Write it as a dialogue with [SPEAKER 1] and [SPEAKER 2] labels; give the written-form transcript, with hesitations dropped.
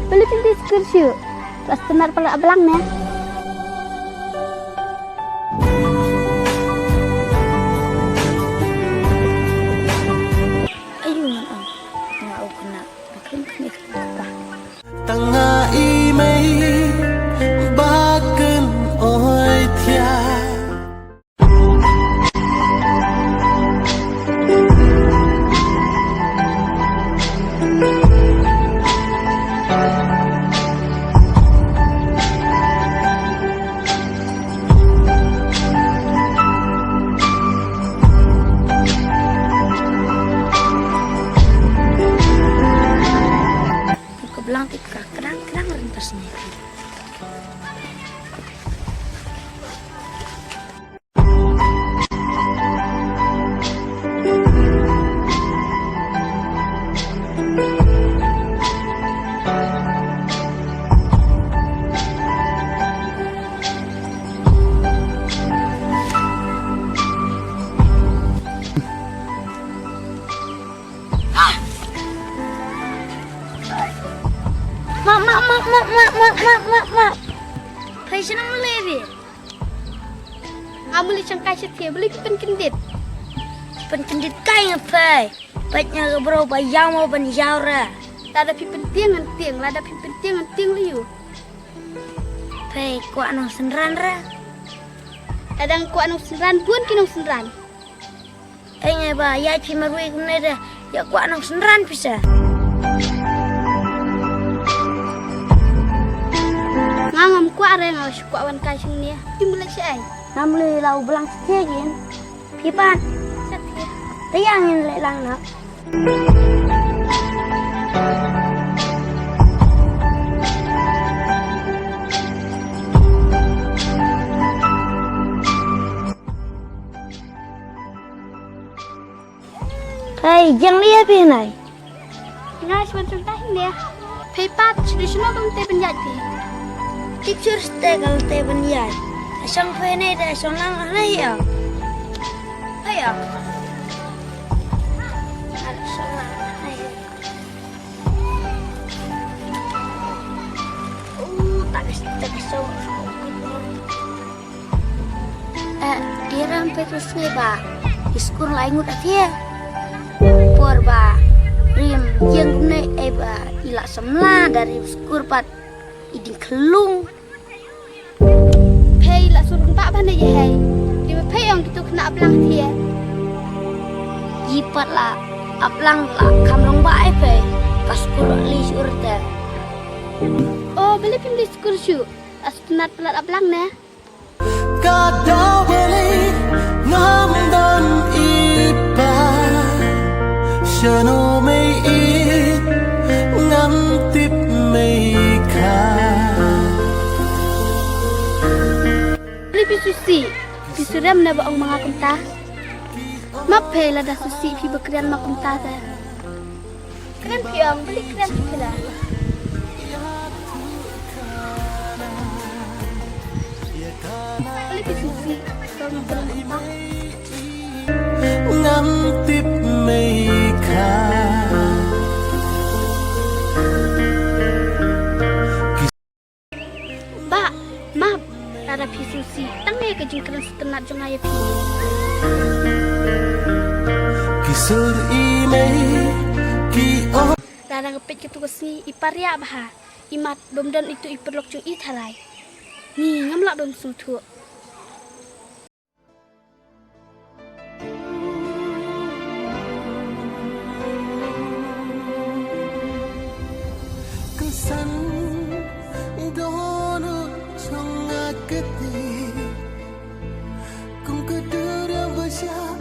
[SPEAKER 1] Beli pilih sekursi. Pas tenar pala ablang ne. Ayun ang ngao kena. Makin apa?
[SPEAKER 2] Tanga imei baken oi thia.
[SPEAKER 1] Belang tika kerang rentasnya. Mak. Passion ang levi. Kamu li cangkai setia beli penkendit. Penkendit kaya ngapai. Baiknya bro bayang mau banjara. Lada pi penting anting, lada pi penting anting liu. Pai kuat nong senran ra. Kadang kuat nong senran pun kinong senran. Nya ba ya pi marui kumne dah. Ya kuat nong senran bisa. Ngam kuat ada ngau kuat wan kai sing ni. Dimulai sai. Namle lau belang setia gin. Pipan. Setia. Tayangin le lang nak. Hey, jangan lihat pinai. Ngai sebentar ni. Pipat tradisional kan te penjat pi. Teacher stay kalau te penjat. Asang pene dah asang lang alai ya. Ayo. Dia rampai terus nih ba, iskur lain udah dia, por ba, rim yang nih ba, ilak semla dari iskur pat, iding kelung, pay ilak surung tak mana ya hey, dia pay yang gitu kena ablang dia, jipat lah, ablang lah, kamlong ba pay, kaskur lis urte. Oh, beli pilih iskur syu, astunat pelat ablang ne.
[SPEAKER 2] Kadau beli ngamdan ipa Shano mei it ngam tip mei ka
[SPEAKER 1] Beli susi, pisuram na ba ang mga kunta? Mapela da susi pi bekrian makunta ta. Keren piang beli keren pila.
[SPEAKER 2] ngam tip mei ka
[SPEAKER 1] Ba, map, tada pi susi, tangai ke jingkran setenat jong aya pi.
[SPEAKER 2] Kisur imei ki oh
[SPEAKER 1] Tada ngepet ke tugas ni iparia bah. Imat bomdan itu iperlok jong ithalai. Ni ngamlak dom sultu.
[SPEAKER 2] Kesan dono chong akete kum kedur yang besar